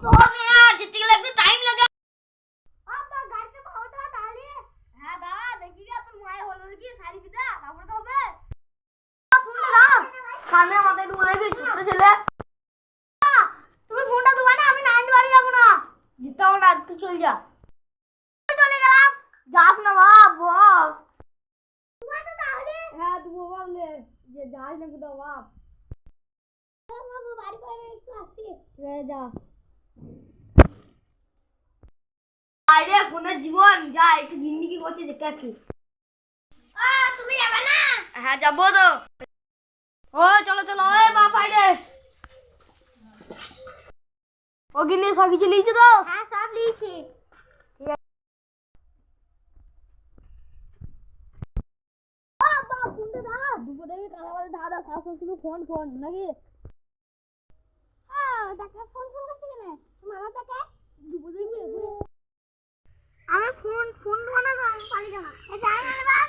তো হবে না, যেতে গেলে একটু টাইম লাগে। আব্বা গাড়িতে পাওয়াটা তাহলে। হ্যাঁ দাদা দেখি গা তোর মায়ের হলো কি শাড়ি পিতা তারপরে তো হবে। ফোনটা দাও, কানে মাথায় ডুবে গেছে ছোট ছেলে। তুমি ফোনটা দেবা না, আমি নাইন বাড়ি যাবো না। যেতে হবে না, তুই চল যা। চলে গেলাম। যাস না বাপ বাপ। তোমার তো তাহলে হ্যাঁ তুই বললে যে যাস না কোথাও বাপ। বাড়ি পরে একটু আসছি যা। আরে কোনের জীবন যা একটু জিন্দিগি করছে দেখে আসি। তুমি যাবে না? হ্যাঁ যাবো তো। ও চলো চলো ওই বাপ আইরে। ও গিন্নি সব কিছু নিয়েছে তো? হ্যাঁ সব নিয়েছি। ঠিক আছে। বাবা ফোনটা দাও। দুপুর থেকে কালাবালে দাদা শাশুড়ি শুধু ফোন ফোন নাকি? দেখা ফোন ফোন করছে কেন? মামা দেখা দুপুর থেকে আমি ফোন ফোন ধরে না পালি না। এই যাই না বাবা।